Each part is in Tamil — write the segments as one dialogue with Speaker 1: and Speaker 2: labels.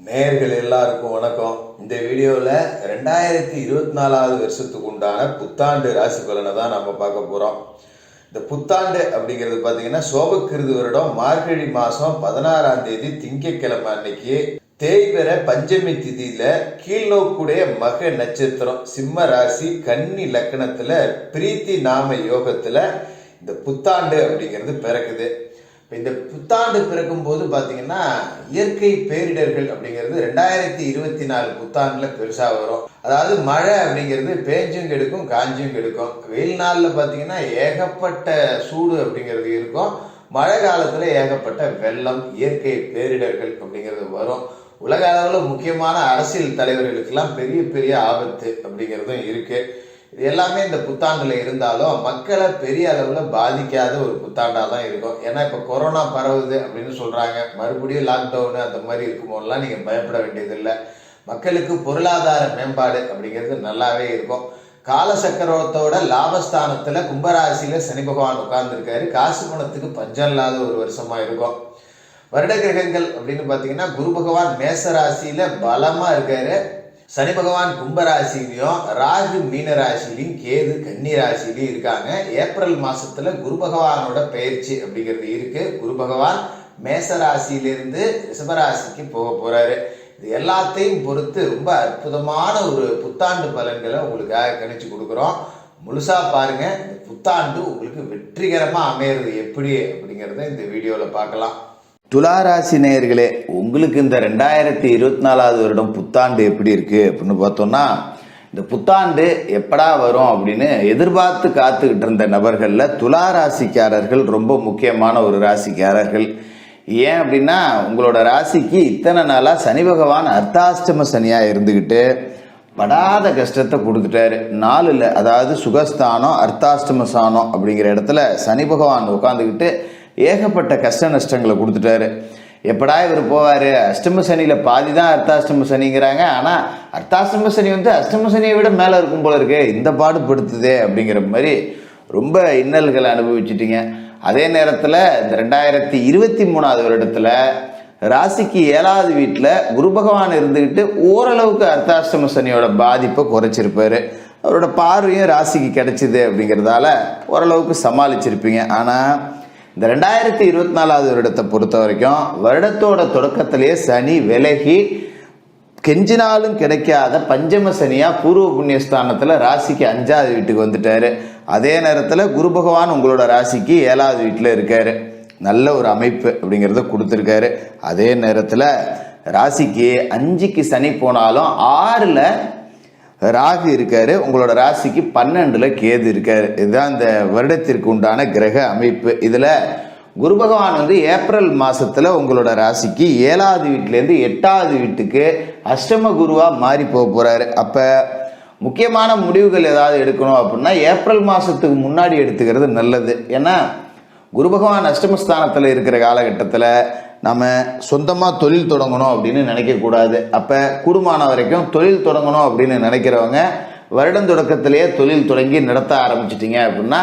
Speaker 1: நேயர்கள் எல்லாருக்கும் வணக்கம். இந்த வீடியோவில் 2024 வருஷத்துக்கு உண்டான புத்தாண்டு ராசி பலனை தான் நம்ம பார்க்க போகிறோம். இந்த புத்தாண்டு அப்படிங்கிறது பார்த்தீங்கன்னா சோபக்கிருது வருடம் மார்கழி மாதம் 16ஆம் தேதி திங்கட்கிழமை அன்னைக்கு தேய்பிற பஞ்சமி திதியில கீழ்நோக்குடைய மக நட்சத்திரம் சிம்ம ராசி கன்னி லக்னத்துல பிரீத்தி நாம யோகத்துல இந்த புத்தாண்டு அப்படிங்கிறது பிறக்குது. இந்த புத்தாண்டு பிறக்கும் போது பார்த்தீங்கன்னா இயற்கை பேரிடர்கள் அப்படிங்கிறது 2024 புத்தாண்டுல பெருசா வரும். அதாவது மழை அப்படிங்கிறது பேஞ்சும் கெடுக்கும் காஞ்சும் கெடுக்கும். வெயில் நாளில் பார்த்தீங்கன்னா ஏகப்பட்ட சூடு அப்படிங்கிறது இருக்கும். மழை காலத்துல ஏகப்பட்ட வெள்ளம் இயற்கை பேரிடர்கள் அப்படிங்கிறது வரும். உலக அளவில் முக்கியமான அரசியல் தலைவர்களுக்கெல்லாம் பெரிய பெரிய ஆபத்து அப்படிங்கிறதும் இருக்கு. இது எல்லாமே இந்த புத்தாண்டுல இருந்தாலும் மக்களை பெரிய அளவில் பாதிக்காத ஒரு புத்தாண்டாக தான் இருக்கும். ஏன்னா இப்போ கொரோனா பரவுது அப்படின்னு சொல்றாங்க, மறுபடியும் லாக்டவுனு அந்த மாதிரி இருக்கும்போதெல்லாம் நீங்கள் பயப்பட வேண்டியதில்லை. மக்களுக்கு பொருளாதார மேம்பாடு அப்படிங்கிறது நல்லாவே இருக்கும். காலசக்கரத்தோட லாபஸ்தானத்துல கும்பராசியில சனி பகவான் உட்கார்ந்துருக்காரு. காசு பணத்துக்கு பஞ்சம் இல்லாத ஒரு வருஷமா இருக்கும். வருட கிரகங்கள் அப்படின்னு பார்த்தீங்கன்னா குரு பகவான் மேச ராசியில பலமா இருக்காரு. சனி பகவான் கும்பராசிலையும் ராகு மீன ராசிலையும் கேது கன்னி ராசிலையும் இருக்காங்க. ஏப்ரல் மாசத்துல குரு பகவானோட பயிற்சி அப்படிங்கிறது இருக்கு. குரு பகவான் மேச ராசியிலிருந்து ரிஷபராசிக்கு போக போறாரு. இது எல்லாத்தையும் பொறுத்து ரொம்ப அற்புதமான ஒரு புத்தாண்டு பலன்களை உங்களுக்காக கணிச்சு கொடுக்குறோம். முழுசா பாருங்க. இந்த புத்தாண்டு உங்களுக்கு வெற்றிகரமா அமையிறது எப்படி அப்படிங்கிறத இந்த வீடியோல பார்க்கலாம்.
Speaker 2: துளாராசி நேயர்களே, உங்களுக்கு இந்த 2024 வருடம் புத்தாண்டு எப்படி இருக்கு அப்படின்னு பார்த்தோம்னா, இந்த புத்தாண்டு எப்படா வரும் அப்படின்னு எதிர்பார்த்து காத்துக்கிட்டு இருந்த நபர்களில் துளாராசிக்காரர்கள் ரொம்ப முக்கியமான ஒரு ராசிக்காரர்கள். ஏன் அப்படின்னா உங்களோட ராசிக்கு இத்தனை நாளாக சனி பகவான் அர்த்தாஷ்டம சனியாக இருந்துக்கிட்டு படாத கஷ்டத்தை கொடுத்துட்டாரு. 4ல் அதாவது சுகஸ்தானம் அர்த்தாஷ்டம சானம் அப்படிங்கிற இடத்துல சனி பகவான் உட்காந்துக்கிட்டு ஏகப்பட்ட கஷ்ட நஷ்டங்களை கொடுத்துட்டாரு. எப்படா இவர் போவார்? அஷ்டம சனியில் பாதி தான் அர்த்தாஷ்டம சனிங்கிறாங்க. ஆனால் அர்த்தாஷ்டம சனி அஷ்டம சனியை விட மேலே இருக்கும் போல இருக்கு, இந்த பாடுபடுத்துதே அப்படிங்கிற மாதிரி ரொம்ப இன்னல்களை அனுபவிச்சிட்டிங்க. அதே நேரத்தில் இந்த 2023 வருடத்தில் ராசிக்கு 7வது வீட்டில் குரு பகவான் இருந்துக்கிட்டு ஓரளவுக்கு அர்த்தாஷ்டம சனியோட பாதிப்பை குறைச்சிருப்பாரு. அவரோட பார்வையும் ராசிக்கு கிடைச்சிது அப்படிங்கிறதால ஓரளவுக்கு சமாளிச்சிருப்பீங்க. ஆனால் இந்த 2024 வருடத்தை பொறுத்த வரைக்கும் வருடத்தோட தொடக்கத்திலேயே சனி விலகி கெஞ்சினாலும் கிடைக்காத பஞ்சம சனியா பூர்வ புண்ணியஸ்தானத்தில் ராசிக்கு 5வது வீட்டுக்கு வந்துட்டாரு. அதே நேரத்தில் குரு பகவான் உங்களோட ராசிக்கு 7வது வீட்டில் இருக்காரு. நல்ல ஒரு அமைப்பு அப்படிங்கிறத கொடுத்துருக்காரு. அதே நேரத்தில் ராசிக்கு 5க்கு சனி போனாலும் 6ல் ராகு இருக்காரு. உங்களோட ராசிக்கு 12ல் கேது இருக்காரு. இதுதான் இந்த வருடத்திற்கு உண்டான கிரக அமைப்பு. இதுல குரு பகவான் ஏப்ரல் மாசத்துல உங்களோட ராசிக்கு 7வது வீட்டிலேருந்து 8வது வீட்டுக்கு அஷ்டம குருவா மாறி போக போறாரு. அப்ப முக்கியமான முடிவுகள் ஏதாவது எடுக்கணும் அப்படின்னா ஏப்ரல் மாசத்துக்கு முன்னாடி எடுத்துக்கிறது நல்லது. ஏன்னா குரு பகவான் அஷ்டமஸ்தானத்தில் இருக்கிற காலகட்டத்தில் நம்ம சொந்தமாக தொழில் தொடங்கணும் அப்படின்னு நினைக்கக்கூடாது. அப்போ கூடுமான வரைக்கும் தொழில் தொடங்கணும் அப்படின்னு நினைக்கிறவங்க வருடம் தொடக்கத்திலேயே தொழில் தொடங்கி நடத்த ஆரம்பிச்சிட்டிங்க அப்படின்னா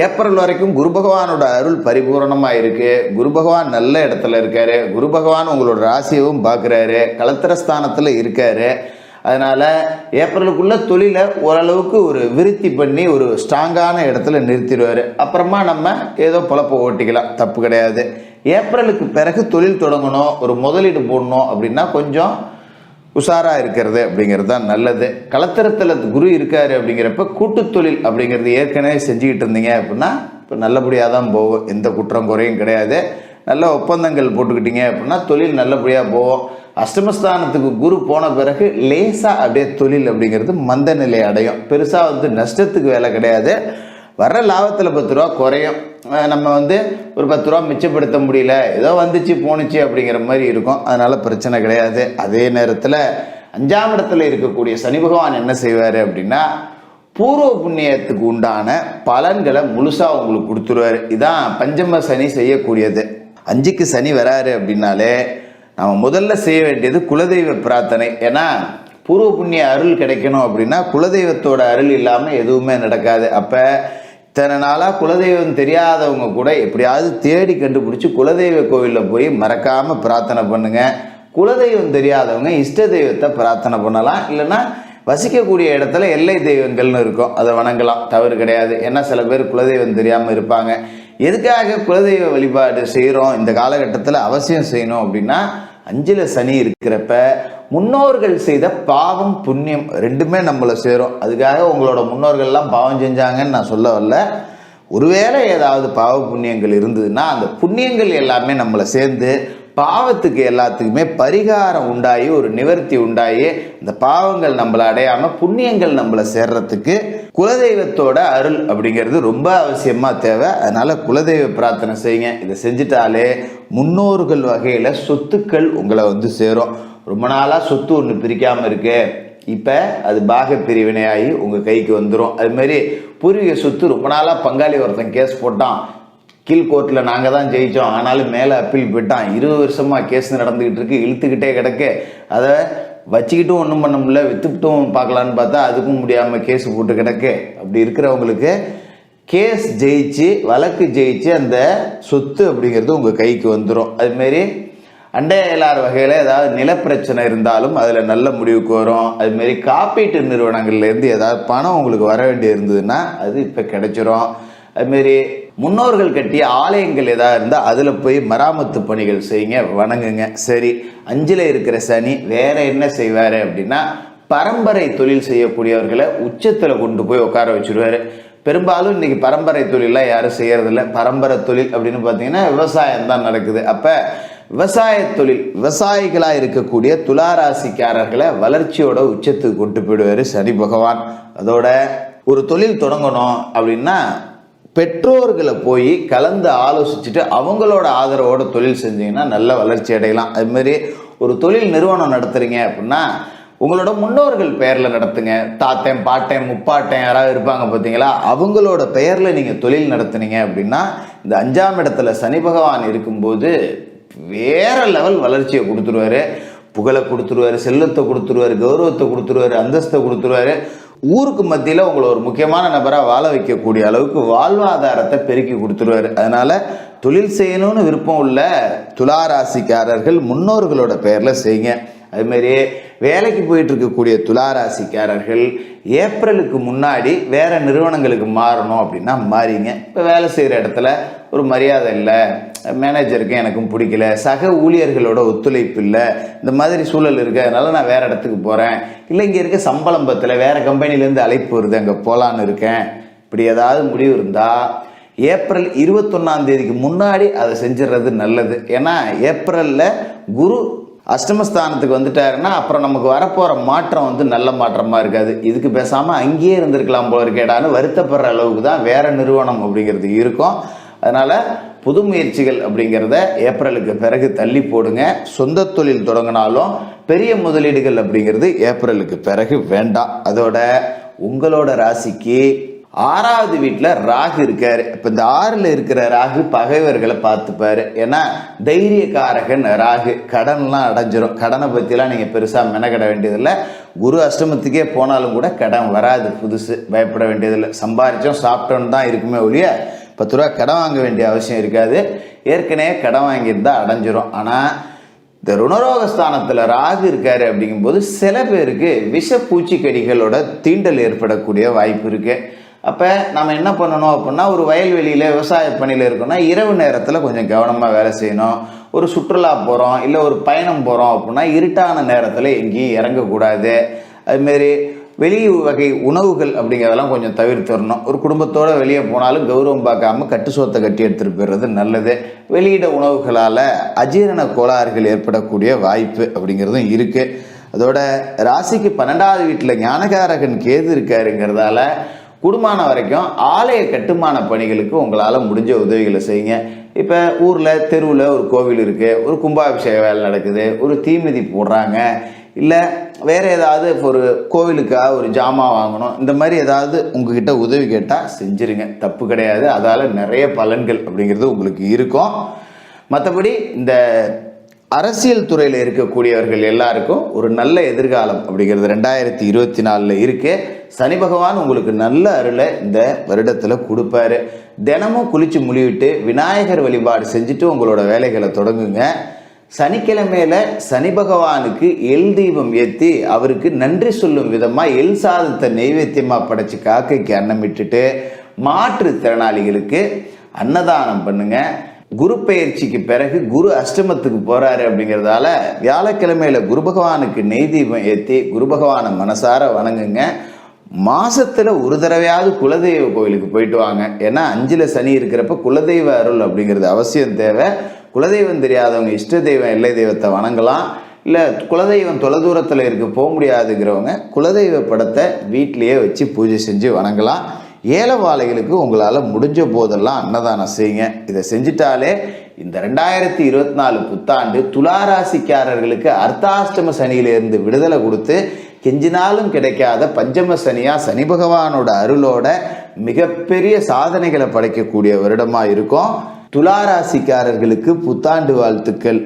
Speaker 2: ஏப்ரல் வரைக்கும் குரு பகவானோட அருள் பரிபூரணமாக இருக்குது. குரு பகவான் நல்ல இடத்துல இருக்காரு. குரு பகவான் உங்களோட ராசியவும் பார்க்குறாரு, கலத்திரஸ்தானத்தில் இருக்காரு. அதனால் ஏப்ரலுக்குள்ளே தொழிலை ஓரளவுக்கு ஒரு விருத்தி பண்ணி ஒரு ஸ்ட்ராங்கான இடத்துல நிறுத்திடுவார். அப்புறமா நம்ம ஏதோ பொழப்ப ஓட்டிக்கலாம், தப்பு கிடையாது. ஏப்ரலுக்கு பிறகு தொழில் தொடங்கணும், ஒரு முதலீடு போடணும் அப்படின்னா கொஞ்சம் உஷாராக இருக்கிறது அப்படிங்கிறது தான் நல்லது. கலத்திரத்தில் குரு இருக்காரு அப்படிங்கிறப்ப கூட்டு தொழில் அப்படிங்கிறது ஏற்கனவே செஞ்சுக்கிட்டு இருந்தீங்க அப்படின்னா இப்போ நல்லபடியாக தான் போகும். எந்த குற்றம் குறையும் கிடையாது. நல்ல ஒப்பந்தங்கள் போட்டுக்கிட்டீங்க அப்படின்னா தொழில் நல்லபடியாக போகும். அஷ்டமஸ்தானத்துக்கு குரு போன பிறகு லேசாக அப்படியே தொழில் அப்படிங்கிறது மந்த நிலை அடையும். பெருசாக நஷ்டத்துக்கு வேலை கிடையாது. வர்ற லாபத்தில் 10 ரூபா குறையும். நம்ம ஒரு 10 ரூபா மிச்சப்படுத்த முடியல, ஏதோ வந்துச்சு போணுச்சு அப்படிங்கிற மாதிரி இருக்கும். அதனால பிரச்சனை கிடையாது. அதே நேரத்தில் 5ஆம் இடத்துல இருக்கக்கூடிய சனி பகவான் என்ன செய்வார் அப்படின்னா பூர்வ புண்ணியத்துக்கு உண்டான பலன்களை முழுசாக உங்களுக்கு கொடுத்துருவார். இதான் பஞ்சம சனி செய்யக்கூடியது. 5க்கு சனி வராரு அப்படின்னாலே நம்ம முதல்ல செய்ய வேண்டியது குலதெய்வ பிரார்த்தனை. ஏன்னா பூர்வ புண்ணிய அருள் கிடைக்கணும் அப்படின்னா குலதெய்வத்தோட அருள் இல்லாமல் எதுவுமே நடக்காது. அப்போ இத்தனை நாளாக குலதெய்வம் தெரியாதவங்க கூட எப்படியாவது தேடி கண்டுபிடிச்சி குலதெய்வ கோவிலில் போய் மறக்காமல் பிரார்த்தனை பண்ணுங்க. குலதெய்வம் தெரியாதவங்க இஷ்ட தெய்வத்தை பிரார்த்தனை பண்ணலாம். இல்லைன்னா வசிக்கக்கூடிய இடத்துல எல்லை தெய்வங்கள்னு இருக்கும், அதை வணங்கலாம், தவறு கிடையாது. ஏன்னா சில பேர் குலதெய்வம் தெரியாமல் இருப்பாங்க. எதுக்காக குலதெய்வ வழிபாடு செய்கிறோம் இந்த காலகட்டத்தில் அவசியம் செய்யணும் அப்படின்னா, அஞ்சில் சனி இருக்கிறப்ப முன்னோர்கள் செய்த பாவம் புண்ணியம் ரெண்டுமே நம்மளை சேரும். அதுக்காக உங்களோட முன்னோர்கள்லாம் பாவம் செஞ்சாங்கன்னு நான் சொல்ல வரல. ஒருவேளை ஏதாவது பாவ புண்ணியங்கள் இருந்ததுன்னா அந்த புண்ணியங்கள் எல்லாமே நம்மளை சேர்ந்து பாவத்துக்கு எல்லாத்துக்குமே பரிகாரம் உண்டாகி ஒரு நிவர்த்தி உண்டாகி இந்த பாவங்கள் நம்மளை அடையாமல் புண்ணியங்கள் நம்மளை சேர்றதுக்கு குலதெய்வத்தோட அருள் அப்படிங்கிறது ரொம்ப அவசியமாக தேவை. அதனால் குலதெய்வ பிரார்த்தனை செய்யுங்க. இதை செஞ்சிட்டாலே முன்னோர்கள் வகையில் சொத்துக்கள் உங்களை வந்து சேரும். ரொம்ப நாளாக சொத்து ஒன்று பிரிக்காமல் இருக்கு, இப்போ அது பாக பிரிவினையாகி உங்கள் கைக்கு வந்துடும். அதுமாரி பூர்வீக சொத்து ரொம்ப நாளாக பங்காளி ஒருத்தன் கேஸ் போட்டான், கீழ்கோர்ட்டில் நாங்கள் தான் ஜெயித்தோம், ஆனாலும் மேலே அப்பீல் போயிட்டான், 20 வருஷமாக கேஸ் நடந்துக்கிட்டு இருக்கு, இழுத்துக்கிட்டே கிடக்கு, அதை வச்சுக்கிட்டும் ஒன்றும் பண்ண முடியல, விற்றுக்கிட்டும் பார்க்கலான்னு பார்த்தா அதுக்கும் முடியாமல் கேஸ் போட்டு கிடக்கு. அப்படி இருக்கிறவங்களுக்கு கேஸ் ஜெயிச்சு வழக்கு ஜெயிச்சு அந்த சொத்து அப்படிங்கிறது உங்கள் கைக்கு வந்துடும். அதுமாரி அண்டை அயலார் வகையில் ஏதாவது நிலப்பிரச்சனை இருந்தாலும் அதில் நல்ல முடிவுக்கு வரும். அதுமாரி காப்பீட்டு நிறுவனங்கள்லேருந்து ஏதாவது பணம் உங்களுக்கு வர வேண்டிய இருந்ததுன்னா அது இப்போ கிடைச்சிரும். அதுமாரி முன்னோர்கள் கட்டிய ஆலயங்கள் ஏதாவது இருந்தால் அதில் போய் மராமத்து பணிகள் செய்யுங்க, வணங்குங்க. சரி, 5ல் இருக்கிற சனி வேற என்ன செய்வார் அப்படின்னா, பரம்பரை தொழில் செய்யக்கூடியவர்களை உச்சத்தில் கொண்டு போய் உட்கார வச்சுருவார். பெரும்பாலும் இன்னைக்கு பரம்பரை தொழிலாம் யாரும் செய்யறதில்ல. பரம்பரை தொழில் அப்படின்னு பார்த்தீங்கன்னா விவசாயம் தான் நடக்குது. அப்போ விவசாய தொழில் விவசாயிகளாக இருக்கக்கூடிய துளாராசிக்காரர்களை வளர்ச்சியோட உச்சத்துக்கு கொண்டு போயிடுவார் சனி பகவான். அதோட ஒரு தொழில் தொடங்கணும் அப்படின்னா பெற்றோர்களை போய் கலந்து ஆலோசிச்சுட்டு அவங்களோட ஆதரவோட தொழில் செஞ்சீங்கன்னா நல்ல வளர்ச்சி அடையலாம். அதுமாரி ஒரு தொழில் நிறுவனம் நடத்துறீங்க அப்படின்னா உங்களோட முன்னோர்கள் பெயரில் நடத்துங்க. தாத்தன் பாட்டன் முப்பாட்டன் யாராவது இருப்பாங்க பார்த்தீங்களா, அவங்களோட பெயரில் நீங்கள் தொழில் நடத்துனீங்க அப்படின்னா இந்த 5ஆம் இடத்துல சனி பகவான் இருக்கும்போது வேற லெவல் வளர்ச்சியை கொடுத்துருவாரு. புகழை கொடுத்துருவாரு, செல்வத்தை கொடுத்துருவாரு, கௌரவத்தை கொடுத்துருவாரு, அந்தஸ்தை கொடுத்துருவாரு. ஊருக்கு மத்தியில் உங்களை ஒரு முக்கியமான நபராக வாழ வைக்கக்கூடிய அளவுக்கு வாழ்வாதாரத்தை பெருக்கி கொடுத்துருவாரு. அதனால தொழில் செய்யணும்னு விருப்பம் உள்ள துளாராசிக்காரர்கள் முன்னோர்களோட பெயரில் செய்யுங்க. அதுமாரி வேலைக்கு போயிட்டு இருக்கக்கூடிய துளாராசிக்காரர்கள் ஏப்ரலுக்கு முன்னாடி வேற நிறுவனங்களுக்கு மாறணும் அப்படின்னா மாறிங்க. இப்போ வேலை செய்கிற இடத்துல ஒரு மரியாதை இல்லை, மேனேஜருக்கு எனக்கும் பிடிக்கல, சக ஊழியர்களோட ஒத்துழைப்பு இல்லை, இந்த மாதிரி சூழல் இருக்குது, அதனால நான் வேறு இடத்துக்கு போகிறேன், இல்லை இங்கே இருக்க சம்பளம் பத்தில் வேறு கம்பெனிலேருந்து அழைப்பு வருது அங்கே போகலான்னு இருக்கேன், இப்படி ஏதாவது முடிவு இருந்தால் ஏப்ரல் 21ஆம் தேதிக்கு முன்னாடி அதை செஞ்சிடறது நல்லது. ஏன்னா ஏப்ரலில் குரு அஷ்டமஸ்தானத்துக்கு வந்துட்டாருன்னா அப்புறம் நமக்கு வரப்போகிற மாற்றம் வந்து நல்ல மாற்றமாக இருக்காது. இதுக்கு பேசாமல் அங்கேயே இருந்திருக்கலாம் போல இருக்கேடான்னு வருத்தப்படுற அளவுக்கு தான் வேறு நிறுவனம் அப்படிங்கிறது இருக்கும். அதனால் புது முயற்சிகள் அப்படிங்கிறத ஏப்ரலுக்கு பிறகு தள்ளி போடுங்க. சொந்த தொழில் தொடங்கினாலும் பெரிய முதலீடுகள் அப்படிங்கிறது ஏப்ரலுக்கு பிறகு வேண்டாம். அதோட உங்களோட ராசிக்கு 6வது வீட்டில் ராகு இருக்காரு. இப்போ இந்த 6ல் இருக்கிற ராகு பகைவர்களை பார்த்துப்பாரு. ஏன்னா தைரியக்காரகன் ராகு. கடன்லாம் அடைஞ்சிரும். கடனை பற்றிலாம் நீங்கள் பெருசாக மெனக்கட வேண்டியதில்லை. குரு அஷ்டமத்துக்கே போனாலும் கூட கடன் வராது. புதுசு பயப்பட வேண்டியதில்லை. சம்பாரிச்சோம் சாப்பிட்டோன்னு தான் இருக்குமே ஒழிய 10 ரூபா கடன் வாங்க வேண்டிய அவசியம் இருக்காது. ஏற்கனவே கடன் வாங்கியிருந்தால் அடைஞ்சிரும். ஆனால் இந்த ருணரோகஸ்தானத்தில் ராகு இருக்காரு அப்படிங்கும்போது சில பேருக்கு விஷ பூச்சிக்கடிகளோட தீண்டல் ஏற்படக்கூடிய வாய்ப்பு இருக்குது. அப்போ நம்ம என்ன பண்ணணும் அப்படின்னா, ஒரு வயல்வெளியில் விவசாய பணியில் இருக்கோம்னா இரவு நேரத்தில் கொஞ்சம் கவனமாக வேலை செய்யணும். ஒரு சுற்றுலா போகிறோம் இல்லை ஒரு பயணம் போகிறோம் அப்படின்னா இருட்டான நேரத்தில் எங்கேயும் இறங்கக்கூடாது. அதுமாரி வெளி வகை உணவுகள் அப்படிங்கிறதெல்லாம் கொஞ்சம் தவிர்த்துடணும். ஒரு குடும்பத்தோடு வெளியே போனாலும் கௌரவம் பார்க்காம கட்டு சோத்தை கட்டி எடுத்துகிட்டு போயிடுறது நல்லது. வெளியிட உணவுகளால் அஜீரண கோளாறுகள் ஏற்படக்கூடிய வாய்ப்பு அப்படிங்கிறதும் இருக்குது. அதோட ராசிக்கு 12வது வீட்டில் ஞானகாரகன் கேது இருக்காருங்கிறதால குடும்பமான வரைக்கும் ஆலய கட்டுமான பணிகளுக்கு உங்களால் முடிஞ்ச உதவிகளை செய்யுங்க. இப்போ ஊரில் தெருவில் ஒரு கோவில் இருக்குது, ஒரு கும்பாபிஷேக வேலை நடக்குது, ஒரு தீமிதி போடுறாங்க, இல்லை வேறு ஏதாவது ஒரு கோவிலுக்காக ஒரு ஜாமான் வாங்கணும், இந்த மாதிரி ஏதாவது உங்ககிட்ட உதவி கேட்டால் செஞ்சுருங்க, தப்பு கிடையாது. அதால் நிறைய பலன்கள் அப்படிங்கிறது உங்களுக்கு இருக்கும். மற்றபடி இந்த அரசியல் துறையில் இருக்கக்கூடியவர்கள் எல்லாருக்கும் ஒரு நல்ல எதிர்காலம் அப்படிங்கிறது 2024 இருக்கு. சனி பகவான் உங்களுக்கு நல்ல அருளை இந்த வருடத்தில் கொடுப்பாரு. தினமும் குளிச்சு முழிவிட்டு விநாயகர் வழிபாடு செஞ்சுட்டு உங்களோட வேலைகளை தொடங்குங்க. சனிக்கிழமையில சனி பகவானுக்கு எள் தீபம் ஏற்றி அவருக்கு நன்றி சொல்லும் விதமாக எள் சாதத்தை நெய்வேத்தியமாக படைச்சு காக்கைக்கு அன்னமிட்டுட்டு மாற்றுத்திறனாளிகளுக்கு அன்னதானம் பண்ணுங்க. குரு பெயர்ச்சிக்கு பிறகு குரு அஷ்டமத்துக்கு போறாரு அப்படிங்கிறதால வியாழக்கிழமையில குரு பகவானுக்கு நெய் தீபம் ஏற்றி குரு பகவானை மனசார வணங்குங்க. மாசத்துல ஒரு தடவையாவது குலதெய்வ கோயிலுக்கு போயிட்டு வாங்க. ஏன்னா 5ல் சனி இருக்கிறப்ப குலதெய்வ அருள் அப்படிங்கிறது அவசியம் தேவை. குலதெய்வம் தெரியாதவங்க இஷ்ட தெய்வம் எல்லை தெய்வத்தை வணங்கலாம். இல்லை குலதெய்வம் தொலைதூரத்தில் இருக்க போக முடியாதுங்கிறவங்க குலதெய்வ படத்தை வீட்டிலேயே வச்சு பூஜை செஞ்சு வணங்கலாம். ஏழைவாழைகளுக்கு உங்களால் முடிஞ்ச போதெல்லாம் அன்னதானம் செய்யுங்க. இதை செஞ்சிட்டாலே இந்த 2024 புத்தாண்டு துளாராசிக்காரர்களுக்கு அர்த்தாஷ்டம சனியிலிருந்து விடுதலை கொடுத்து கெஞ்சினாலும் கிடைக்காத பஞ்சம சனியா சனி பகவானோட அருளோட மிகப்பெரிய சாதனைகளை படைக்கக்கூடிய வருடமாக இருக்கும். துளாராசிக்காரர்களுக்கு புத்தாண்டு வாழ்த்துக்கள்.